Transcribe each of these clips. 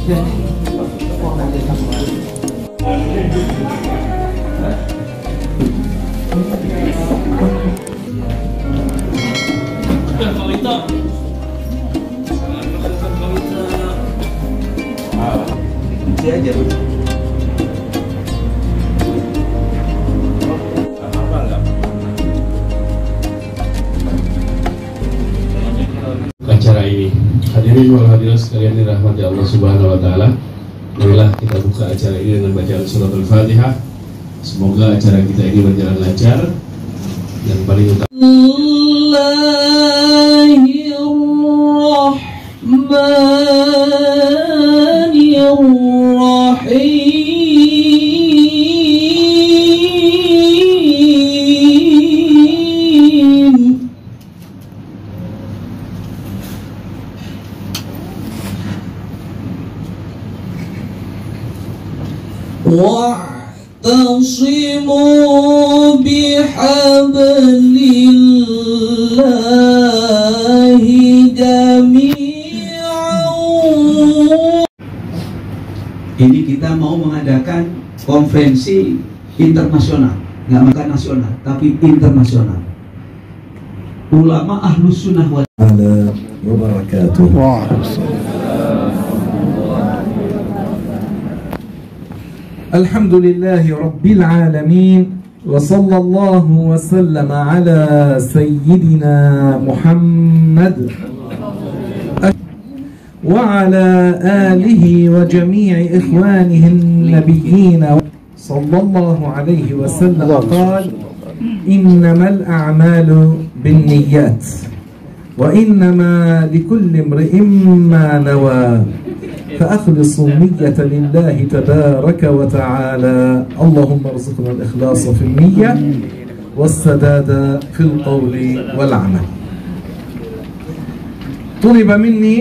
Aja acara ini. Hadirin wal hadirat sekalian dirahmati Allah Subhanahu wa taala. Marilah kita buka acara ini dengan bacaan surat Al-Fatihah. Semoga acara kita ini berjalan lancar dan paling utama. واعتصموا بحبل الله جميعا. Ini kita mau mengadakan konferensi internasional, nggak makan nasional, tapi internasional. Ulama Ahlus Sunnah wal Jamaah wabarakatuh. Alhamdulillahi Rabbil Alamin. Wa sallallahu wa sallama ala Sayyidina Muhammad wa ala alihi wa jami'i ikhwanihi an-nabiyyin. Sallallahu alayhi wa sallam qala innamal a'malu binniyat wa innama likulli imri'in ma nawa. فأخلصوا نية لله تبارك وتعالى. اللهم ارزقنا الإخلاص في النية والسداد في القول والعمل. طلب مني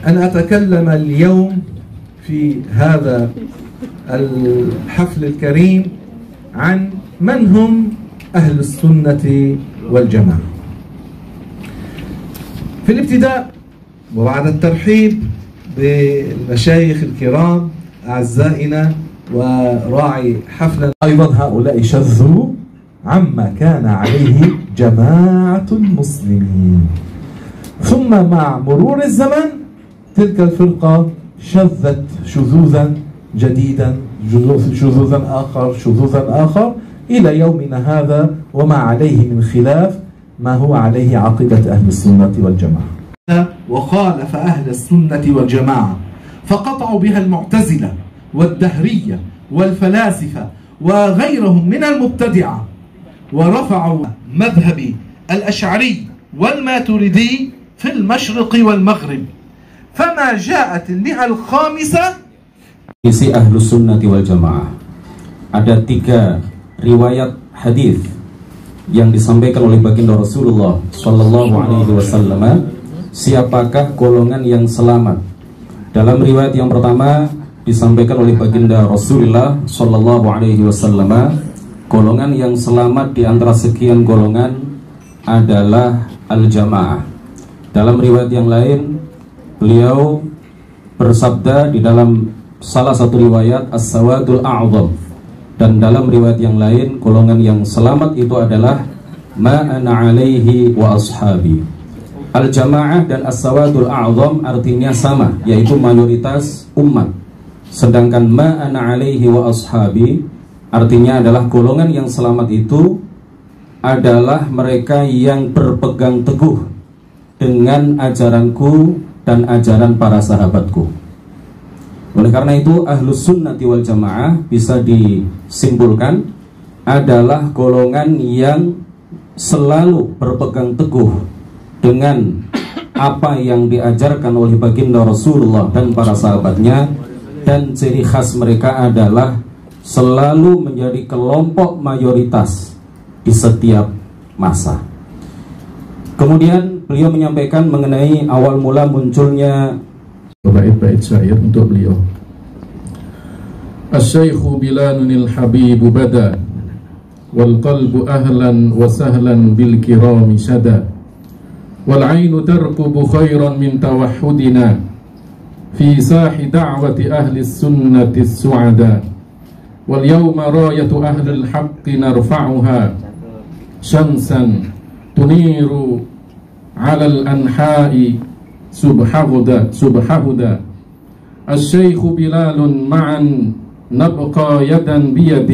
أن أتكلم اليوم في هذا الحفل الكريم عن من هم أهل السنة والجماعة. في الابتداء وبعد الترحيب بالمشايخ الكرام أعزائنا وراعي حفلا، أيضا هؤلاء شذوا عما كان عليه جماعة المسلمين، ثم مع مرور الزمن تلك الفرقة شذت شذوذا جديدا، شذوذا آخر إلى يومنا هذا، وما عليه من خلاف ما هو عليه عقيدة أهل السنة والجماعة. وخالف أهل السنة والجماعة فقطعوا بها المعتزلة والدهرية والفلاسفة وغيرهم من المبتدعة، ورفعوا مذهب الأشعري والماتريدي في المشرق والمغرب. فما جاءت المئة الخامسة. Isi Ahlus Sunnati wal Jamaah, ada 3 riwayat hadis yang disampaikan oleh baginda Rasulullah Sallallahu Alaihi Wasallam. Siapakah golongan yang selamat? Dalam riwayat yang pertama disampaikan oleh baginda Rasulullah Sallallahu Alaihi Wasallam, golongan yang selamat di antara sekian golongan adalah al-jamaah. Dalam riwayat yang lain beliau bersabda di dalam salah satu riwayat as-sawadul a'zam, dan dalam riwayat yang lain golongan yang selamat itu adalah ma ana alaihi wa ashabi. Al-jamaah dan as-sawadul a'zam artinya sama, yaitu mayoritas umat. Sedangkan ma ana alaihi wa ashabi artinya adalah golongan yang selamat itu adalah mereka yang berpegang teguh dengan ajaranku dan ajaran para sahabatku. Oleh karena itu Ahlus Sunnati wal Jamaah bisa disimpulkan adalah golongan yang selalu berpegang teguh dengan apa yang diajarkan oleh baginda Rasulullah dan para sahabatnya, dan ciri khas mereka adalah selalu menjadi kelompok mayoritas di setiap masa. Kemudian beliau menyampaikan mengenai awal mula munculnya bait-bait syair untuk beliau. Asy-syaikhu Bilanunil Habibu bada wal qalbu ahlan wa sahlan bil kirami sada wal ainu tarqubu khairan min tawahhudina في ساح دعوة أهل السنة السعداء واليوم راية أهل الحق نرفعها شمسا تنير على الأنحاء سبحهدى الشيخ بلال معا نبقى يدا بيد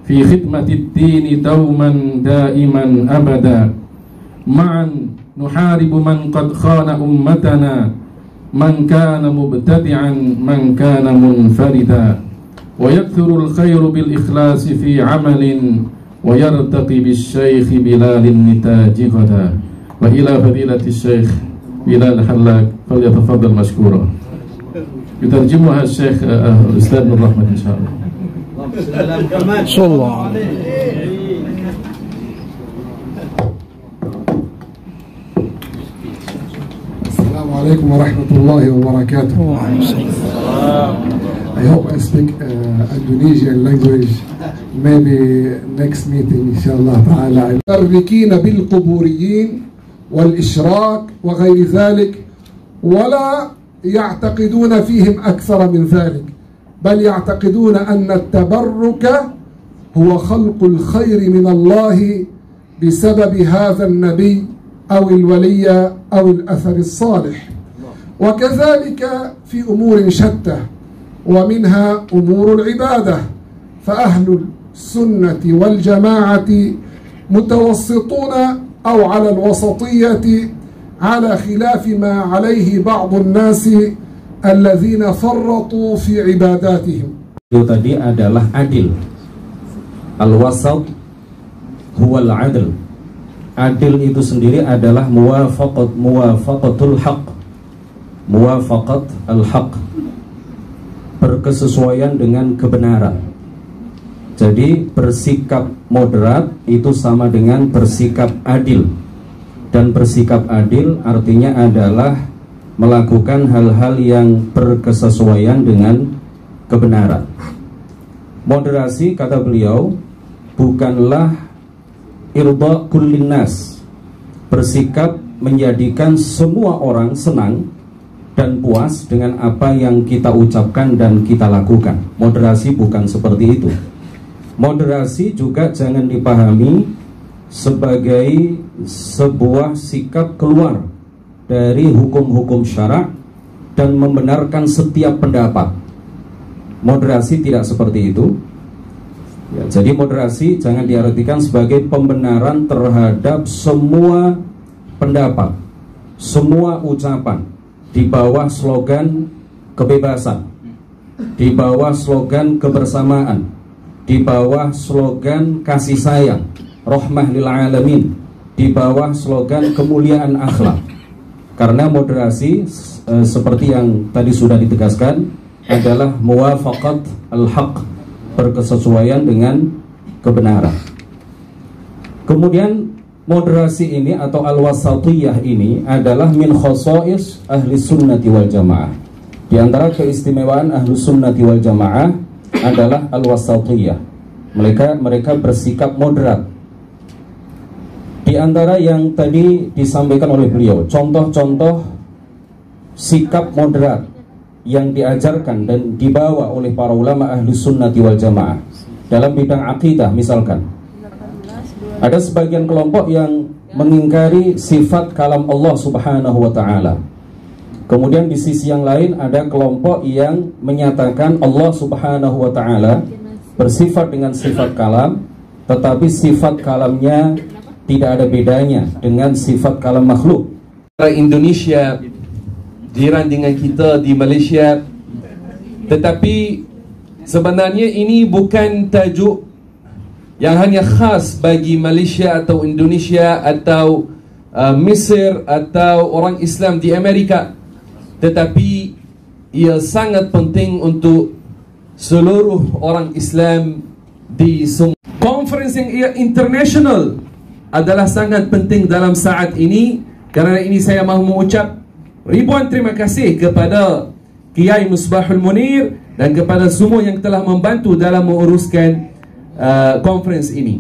في خدمة الدين دوما دائما أبدا معا نحارب من قد خان أمتنا من كان مبتدعا من كان منفردا ويكثر الخير بالإخلاص في عمل ويرتقي بالشيخ بلال النتاج غدا وإلى فضيلة الشيخ بلال حلاق فليتفضل مشكورا. يترجمها الشيخ الأستاذ بن رحمة إن شاء الله. صلى الله عليه. السلام عليكم ورحمة الله وبركاته. I hope I speak Indonesian language. Maybe next meeting إن شاء الله تعالى. متبركين بالقبوريين والإشراك وغير ذلك ولا يعتقدون فيهم أكثر من ذلك بل يعتقدون أن التبرك هو خلق الخير من الله بسبب هذا النبي أو الولي أو الأثر الصالح وكذلك في أمور شتى ومنها أمور العبادة فأهل السنة والجماعة متوسطون أو على الوسطية على خلاف ما عليه بعض الناس الذين فرطوا في عباداتهم. Itu tadi adalah adil. Al-wasat huwal adl. Adil itu sendiri adalah muwafaqatul haq. Muwafaqat al-haq. Berkesesuaian dengan kebenaran. Jadi bersikap moderat itu sama dengan bersikap adil. Dan bersikap adil artinya adalah melakukan hal-hal yang berkesesuaian dengan kebenaran. Moderasi, kata beliau, bukanlah irda kullin nas, bersikap menjadikan semua orang senang dan puas dengan apa yang kita ucapkan dan kita lakukan. Moderasi bukan seperti itu. Moderasi juga jangan dipahami sebagai sebuah sikap keluar dari hukum-hukum syarak dan membenarkan setiap pendapat. Moderasi tidak seperti itu. Ya, jadi moderasi jangan diartikan sebagai pembenaran terhadap semua pendapat, semua ucapan di bawah slogan kebebasan, di bawah slogan kebersamaan, di bawah slogan kasih sayang, rahmah lil alamin, di bawah slogan kemuliaan akhlak. Karena moderasi seperti yang tadi sudah ditegaskan adalah muwafaqat al-haq, berkesesuaian dengan kebenaran. Kemudian moderasi ini atau al-wasatiyah ini adalah min khosais ahli sunnati wal jamaah. Di antara keistimewaan ahli sunnati wal jamaah adalah al-wasatiyah. Mereka bersikap moderat. Di antara yang tadi disampaikan oleh beliau, contoh-contoh sikap moderat yang diajarkan dan dibawa oleh para ulama ahli sunnati wal jamaah dalam bidang akidah. Misalkan ada sebagian kelompok yang mengingkari sifat kalam Allah subhanahu wa ta'ala. Kemudian di sisi yang lain ada kelompok yang menyatakan Allah subhanahu wa ta'ala bersifat dengan sifat kalam, tetapi sifat kalamnya tidak ada bedanya dengan sifat kalam makhluk. Indonesia jiran dengan kita di Malaysia, tetapi sebenarnya ini bukan tajuk yang hanya khas bagi Malaysia atau Indonesia atau Mesir atau orang Islam di Amerika, tetapi ia sangat penting untuk seluruh orang Islam di semua. Conference yang international adalah sangat penting dalam saat ini. Karena ini saya mahu mengucap ribuan terima kasih kepada Kiai Musbahul Munir dan kepada semua yang telah membantu dalam menguruskan conference ini.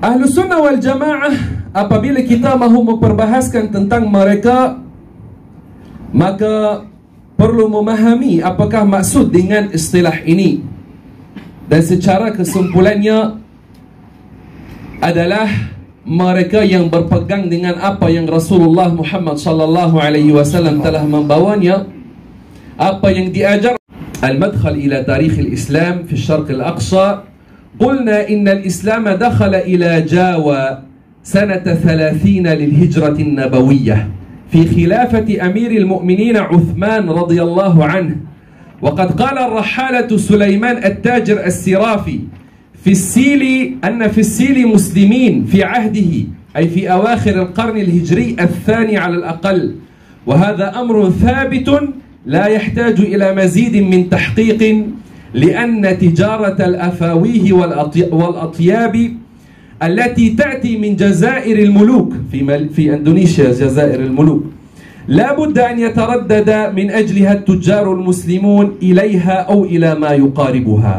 Ahlus Sunnah wal Jamaah, apabila kita mahu memperbahaskan tentang mereka, maka perlu memahami apakah maksud dengan istilah ini. Dan secara kesimpulannya adalah mereka yang berpegang dengan apa yang Rasulullah Muhammad sallallahu alaihi wasallam telah membawanya, apa yang diajar. Al-madkhal ila tarikh al-Islam fi al-Sharq al-Aqsa. Qulna inna al-Islam dakhala ila Jawa sanata 30 lil-hijrah an-nabawiyyah fi khilafati amir al-mu'minin Uthman radhiyallahu anhu. وقد قال الرحالة سليمان التاجر السرافي في السيل أن في السيل مسلمين في عهده أي في أواخر القرن الهجري الثاني على الأقل، وهذا أمر ثابت لا يحتاج إلى مزيد من تحقيق، لأن تجارة الأفاويه والأطياب التي تأتي من جزائر الملوك في إندونيسيا جزائر الملوك لا بد أن يتردد من أجلها التجار المسلمون إليها أو إلى ما يقاربها.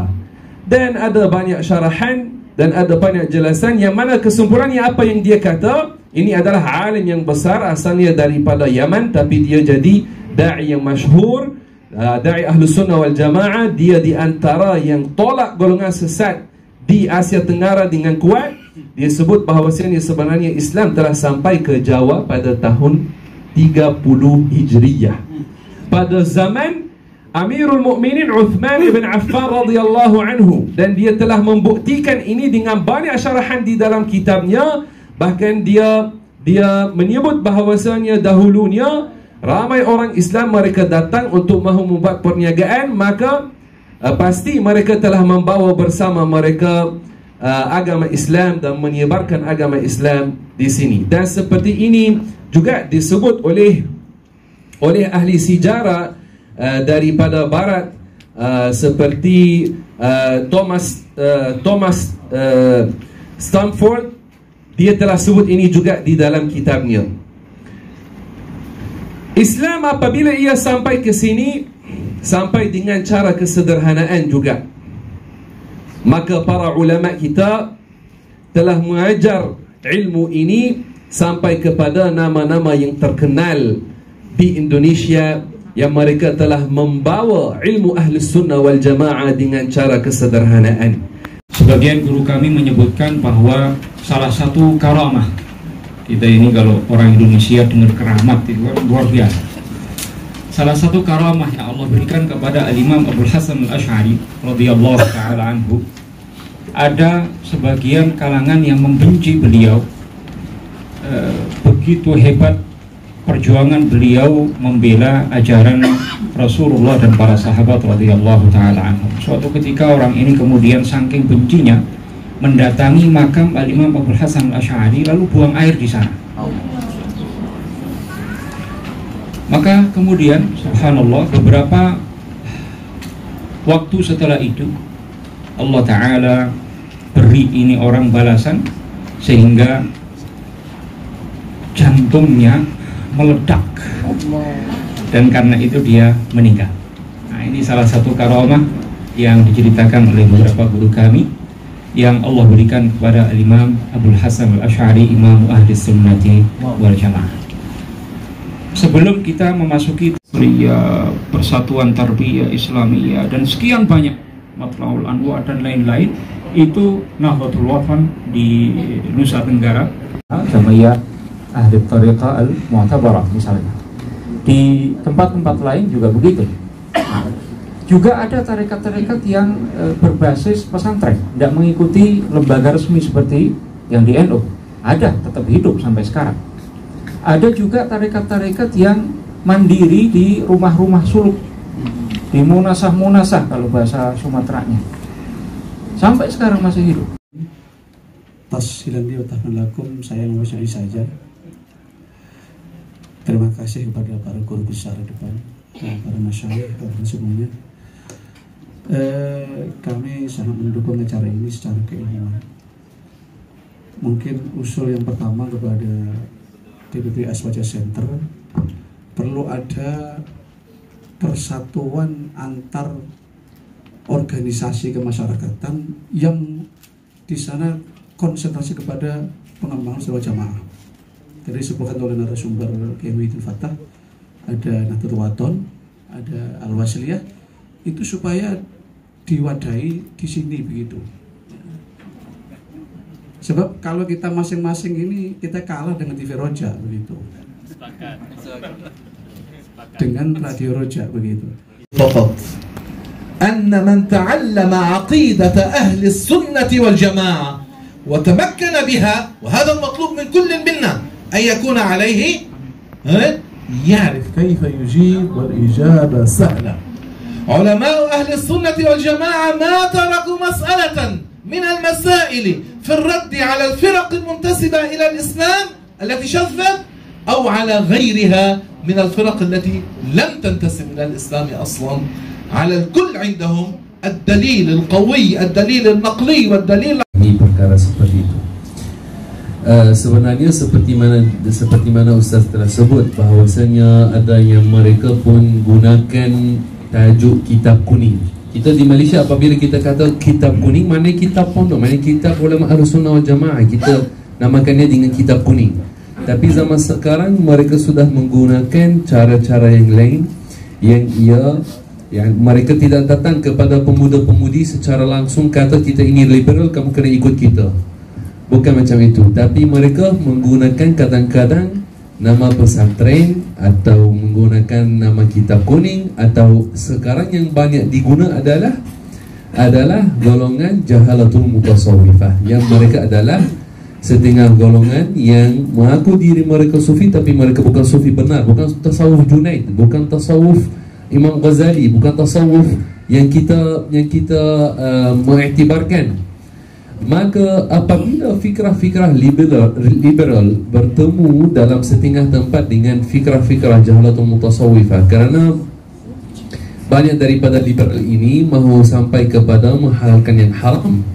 Dan ada banyak syarahan dan ada banyak jelasan yang mana kesimpulannya apa yang dia kata. Ini adalah alim yang besar, asalnya daripada Yaman, tapi dia jadi da'i yang masyhur, da'i Ahlus Sunnah wal Jamaah. Dia di antara yang tolak golongan sesat di Asia Tenggara dengan kuat. Dia sebut bahawasanya sebenarnya Islam telah sampai ke Jawa pada tahun 30 Hijriyah, pada zaman Amirul Mukminin Uthman ibn Affan radhiyallahu anhu. Dan dia telah membuktikan ini dengan banyak syarahan di dalam kitabnya. Bahkan dia menyebut bahawasanya dahulunya ramai orang Islam mereka datang untuk mahu membuat perniagaan, maka pasti mereka telah membawa bersama mereka agama Islam dan menyebarkan agama Islam di sini. Dan seperti ini juga disebut oleh ahli sejarah daripada barat, seperti Thomas Stamford. Dia telah sebut ini juga di dalam kitabnya. Islam apabila ia sampai ke sini, sampai dengan cara kesederhanaan juga. Maka para ulama kita telah mengajar ilmu ini sampai kepada nama-nama yang terkenal di Indonesia, yang mereka telah membawa ilmu Ahlus Sunnah wal Jamaah dengan cara kesederhanaan. Sebagian guru kami menyebutkan bahwa salah satu karamah kita ini, kalau orang Indonesia dengar keramat itu luar biasa. Salah satu karamah yang Allah berikan kepada Al-Imam Abul Hasan Al-Asy'ari radhiyallahu ta'ala anhu, ada sebagian kalangan yang membenci beliau. Begitu hebat perjuangan beliau membela ajaran Rasulullah dan para sahabat radhiyallahu ta'ala anhum. Suatu ketika orang ini kemudian saking bencinya mendatangi makam Al-Imam Abul Hasan Al-Asy'ari lalu buang air di sana. Maka kemudian subhanallah beberapa waktu setelah itu Allah Ta'ala beri ini orang balasan sehingga jantungnya meledak, dan karena itu dia meninggal. Nah, ini salah satu karamah yang diceritakan oleh beberapa guru kami yang Allah berikan kepada Imam Abul Hasan Al-Asy'ari, Imam Ahli Sunnati wal Jamaah. Sebelum kita memasuki Persatuan Tarbiyah Islamiyah dan sekian banyak Matlaul Anwar dan lain-lain, itu Nahdlatul Wathon di Nusa Tenggara, Jamaiyah Ahli Tariqah Al-Mu'tabarah misalnya. Di tempat-tempat lain juga begitu. Juga ada tarekat-tarekat yang berbasis pesantren, tidak mengikuti lembaga resmi seperti yang di NU. Ada, tetap hidup sampai sekarang. Ada juga tarekat-tarekat yang mandiri di rumah-rumah suluk, di munasah-munasah kalau bahasa Sumateranya, sampai sekarang masih hidup. Tashilan wa tahmalakum, saya mengucapkan saja. Terima kasih kepada para guru besar depan, para masyayikh, para semuanya. Kami sangat mendukung acara ini secara keilmuan. Mungkin usul yang pertama kepada TPP Aswaja Center, perlu ada persatuan antar organisasi kemasyarakatan yang di sana konsentrasi kepada pengembangan sebuah jamaah. Jadi disebutkan oleh narasumber Kiai Muhyiddin Fattah, ada Nahdlatul Wathon, ada Al-Wasliyah, itu supaya diwadahi di sini begitu. Sebab kalau kita masing-masing ini kita kalah dengan TV Roja begitu. Dengan Radio Roja begitu. فقط أن من تعلم عقيدة أهل السنة والجماعة وتمكن بها، وهذا المطلوب من كل منا أن يكون عليه يعرف كيف يجيب، والإجابة سهلة. علماء أهل السنة والجماعة ما تركوا مسألة من المسائل في الرد على الفرق المنتسبة إلى الإسلام التي شذت أو على غيرها من الفرق التي لم تنتسب إلى الإسلام أصلا. على الكل عندهم الدليل القوي، الدليل النقلي والدليل. Ini perkara seperti itu. Sebenarnya seperti mana Ustaz telah sebut, bahawasanya ada yang mereka pun gunakan tajuk kitab kuning. Kita di Malaysia apabila kita kata kitab kuning, mana kitab pondok, mana kitab ulama Ahlussunnah wal Jamaah, kita namakannya dengan kitab kuning. Tapi zaman sekarang mereka sudah menggunakan cara-cara yang lain, yang mereka tidak datang kepada pemuda-pemudi secara langsung kata kita ini liberal, kamu kena ikut kita. Bukan macam itu. Tapi mereka menggunakan kadang-kadang nama pesantren atau menggunakan nama kitab kuning, atau sekarang yang banyak diguna adalah golongan jahalatul mutasawwifah, yang mereka adalah setengah golongan yang mengaku diri mereka sufi tapi mereka bukan sufi benar, bukan tasawuf Junaid, bukan tasawuf Imam Ghazali, bukan tasawuf yang kita mengiktibarkan. Maka apabila fikrah-fikrah liberal bertemu dalam setengah tempat dengan fikrah-fikrah jahalatul mutasawwifah, kerana banyak daripada liberal ini mahu sampai kepada menghalalkan yang haram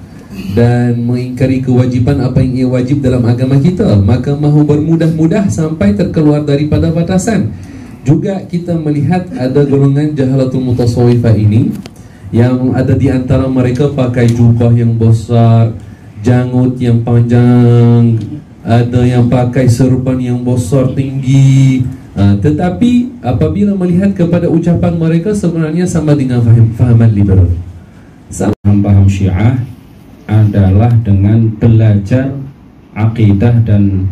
dan mengingkari kewajiban apa yang ia wajib dalam agama kita, maka mahu bermudah-mudah sampai terkeluar daripada batasan. Juga kita melihat ada golongan jahalatul mutasawwifah ini yang ada di antara mereka pakai jubah yang besar, janggut yang panjang, ada yang pakai serban yang besar tinggi. Tetapi apabila melihat kepada ucapan mereka, sebenarnya sama dengan fahaman liberal. Paham Syiah adalah dengan belajar akidah dan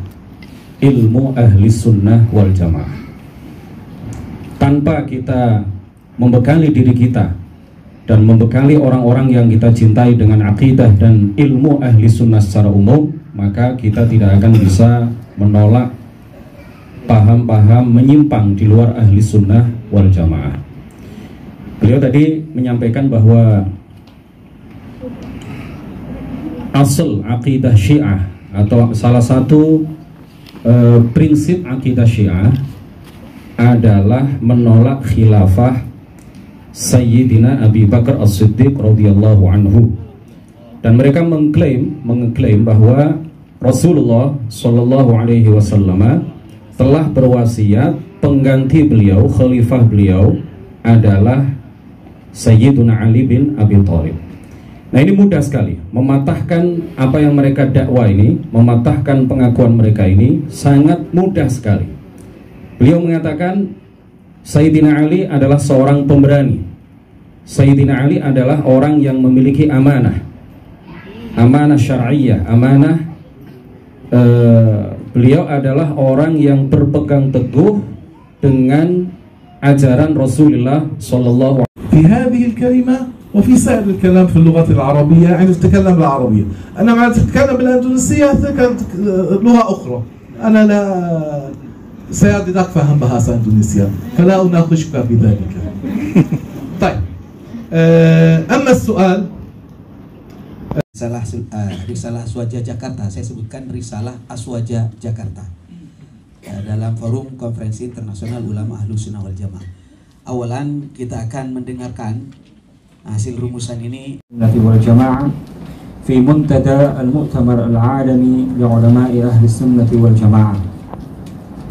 ilmu ahli sunnah wal jamaah. Tanpa kita membekali diri kita dan membekali orang-orang yang kita cintai dengan akidah dan ilmu ahli sunnah secara umum, maka kita tidak akan bisa menolak paham-paham menyimpang di luar ahli sunnah wal jamaah. Beliau tadi menyampaikan bahwa asal akidah Syiah atau salah satu prinsip akidah Syiah adalah menolak khilafah Sayyidina Abi Bakar As-Siddiq radhiyallahu anhu. Dan mereka mengklaim bahwa Rasulullah sallallahu alaihi wasallam telah berwasiat pengganti beliau, khalifah beliau adalah Sayyiduna Ali bin Abi Thalib. Nah, ini mudah sekali mematahkan apa yang mereka dakwa ini, mematahkan pengakuan mereka ini sangat mudah sekali. Beliau mengatakan Sayyidina Ali adalah seorang pemberani. Sayyidina Ali adalah orang yang memiliki amanah, amanah syar'iyyah, amanah. Beliau adalah orang yang berpegang teguh dengan ajaran Rasulullah sallallahu alaihi wasallam. في هذه الكلمة وفي سائر الكلام في اللغة العربية، يعني تتكلم العربية. أنا لما أتكلم بالأندونيسية تتكلم لغة أخرى، أنا لا سيادتك فهم bahasa Indonesia فلا أناقشك بذلك. طيب أما السؤال Risalah Aswaja Jakarta, saya sebutkan Risalah Aswaja Jakarta dalam forum konferensi internasional ulama Ahlussunnah wal Jamaah. Awalan kita akan mendengarkan hasil rumusan ini. Wal Jamaah fi muntada al-mu'tamar al-'alami li ulama'i ahli sunnah wal jamaah.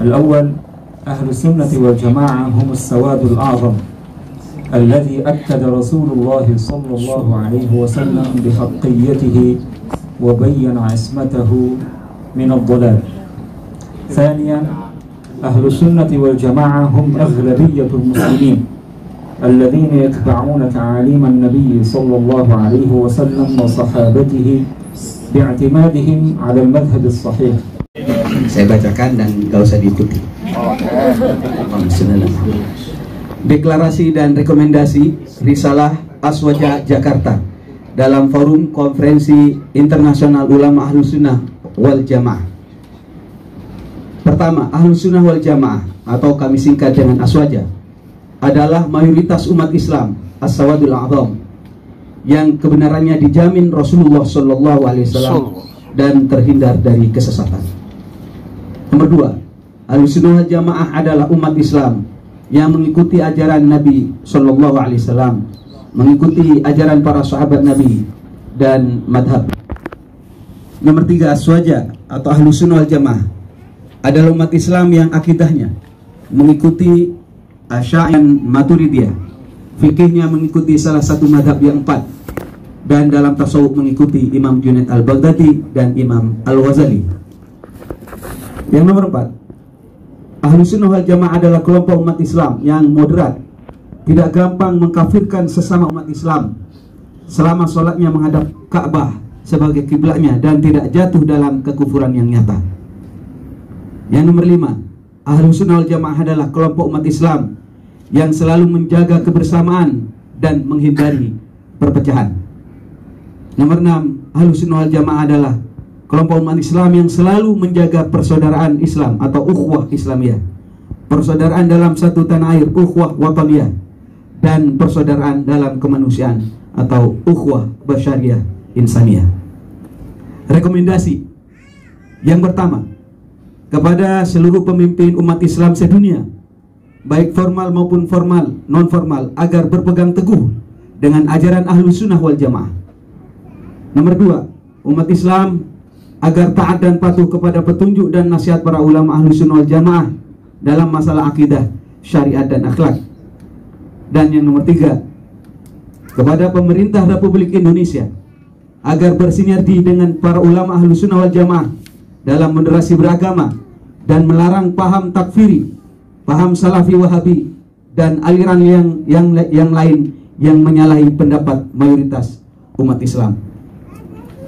Al-awwal, ahli sunnah wal jamaah hum as-sawad al-a'zam الذي أكد رسول الله صلى الله عليه وسلم بحقيته وبين عصمته من الضلال. ثانيا، أهل السنة والجماعة هم أغلبية المسلمين الذين يتبعون تعاليم النبي صلى الله عليه وسلم وصحابته باعتمادهم على المذهب الصحيح. Saya bacakan dan gak usah diikuti. Deklarasi dan rekomendasi Risalah Aswaja Jakarta dalam Forum Konferensi Internasional Ulama Ahlus Sunnah wal Jamaah. Pertama, Ahlus Sunnah wal Jamaah atau kami singkat dengan Aswaja adalah mayoritas umat Islam as-sawadul a'zam yang kebenarannya dijamin Rasulullah Shallallahu Alaihi Wasallam dan terhindar dari kesesatan. Nomor dua, Ahlus Sunnah wal Jamaah adalah umat Islam yang mengikuti ajaran Nabi Shallallahu Alaihi Wasallam, mengikuti ajaran para sahabat Nabi dan madhab. Nomor tiga, Aswaja atau Ahlus Sunnah wal Jamaah adalah umat Islam yang akidahnya mengikuti Asy'ariyah Maturidiyah, fikihnya mengikuti salah satu madhab yang 4, dan dalam tasawuf mengikuti Imam Junaid al-Baghdadi dan Imam al-Ghazali. Yang nomor 4, Ahlus Sunnah wal Jamaah adalah kelompok umat Islam yang moderat, tidak gampang mengkafirkan sesama umat Islam selama sholatnya menghadap Ka'bah sebagai kiblatnya dan tidak jatuh dalam kekufuran yang nyata. Yang nomor 5, Ahlus Sunnah wal Jamaah adalah kelompok umat Islam yang selalu menjaga kebersamaan dan menghindari perpecahan. Nomor 6, Ahlus Sunnah wal Jamaah adalah kelompok umat Islam yang selalu menjaga persaudaraan Islam atau ukhuwah Islamiyah, persaudaraan dalam satu tanah air, ukhuwah wataniyah, dan persaudaraan dalam kemanusiaan atau ukhuwah basyariyah insaniyah. Rekomendasi yang pertama, kepada seluruh pemimpin umat Islam sedunia, baik formal maupun formal, non formal, agar berpegang teguh dengan ajaran Ahlus Sunnah wal Jamaah. Nomor 2, umat Islam agar taat dan patuh kepada petunjuk dan nasihat para ulama Ahlus Sunnah wal Jamaah dalam masalah akidah, syariat dan akhlak. Dan yang nomor 3, kepada pemerintah Republik Indonesia agar bersinergi dengan para ulama Ahlus Sunnah wal Jamaah dalam moderasi beragama dan melarang paham takfiri, paham salafi wahabi dan aliran yang lain yang menyalahi pendapat mayoritas umat Islam.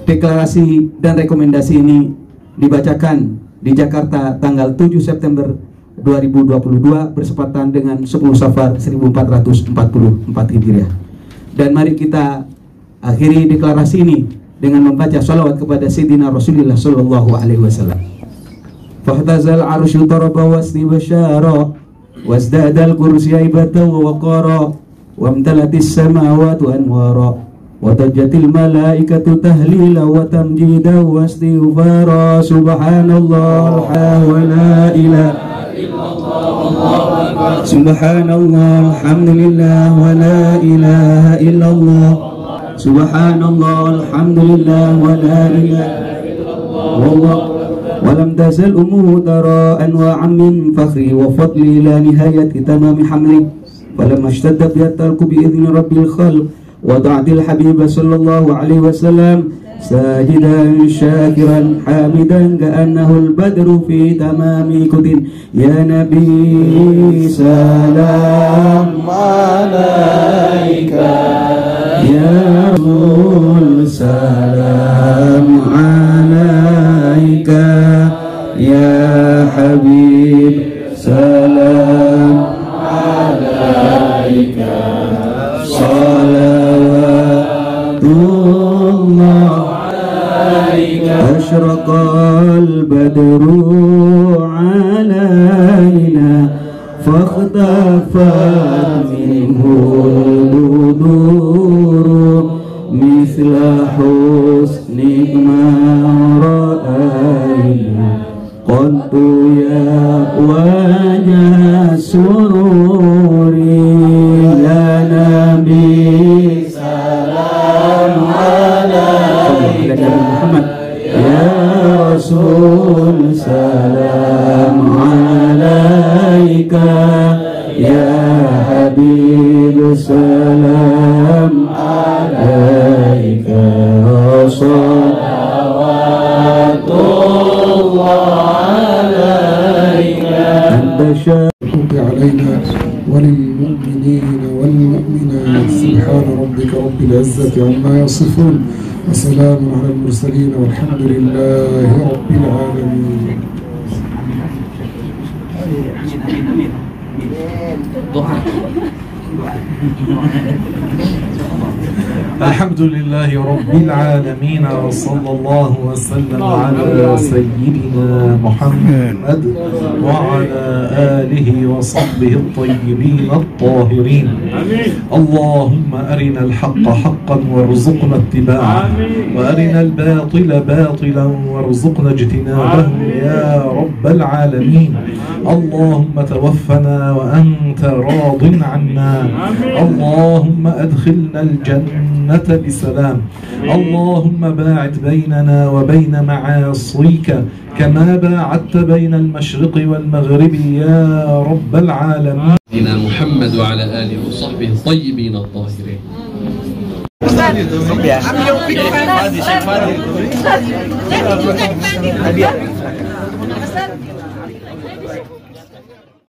Deklarasi dan rekomendasi ini dibacakan di Jakarta tanggal 7 September 2022 bersepatan dengan 10 Safar 1444 Hijriah. Dan mari kita akhiri deklarasi ini dengan membaca salawat kepada Sayyidina Rasulullah Sallallahu Alaihi Wasallam. Fahtazal arsyu taraba wasni basyara wasdadal kursi aibatan wa waqara wamtalatis samawati anwara watajjatil malaikatu tahlila wa tamjida wa istighfara subhanallah wa la ilaha illallah subhanallah alhamdulillah wa la ilaha illallah subhanallah alhamdulillah wa la ilaha illallah walam tazal umuhu tara anwa'an min fakhri wa fadli la nihayati tamami hamli falamma ishtadda biyatalku bi'idhni rabbil khalq wada'atil habibah sallallahu alaihi wasallam sajidan syakiran hamidan ka'annahu al-badru fi tamami kutin ya nabi salam alaika ya Rasul salam alaika ya Habib salam alaika salawatullah alaika asyraqal badru alaina fakhtafa minhu مثل حسنك ما رأينا قلت يا وجه سروري يا نبي سلام عليك يا رسول سلام عليك يا حبيب سلام عليك صلوات الله عليك المؤمنين والمؤمنات سبحان ربك رب العزة عما يصفون وسلام على المرسلين والحمد لله رب العالمين. الحمد لله رب العالمين وصلى الله وسلم على سيدنا محمد وعلى آله وصحبه الطيبين الطاهرين. اللهم أرنا الحق حقا وارزقنا اتباعه وأرنا الباطل باطلا وارزقنا اجتنابه يا رب العالمين. اللهم توفنا وأنت راض عنا. اللهم أدخلنا الجنة بسلام. اللهم باعد بيننا وبين معاصيك كما باعدت بين المشرق والمغرب يا رب العالمين. سيدنا محمد وعلى آله وصحبه الطيبين الطاهرين. Ustaz,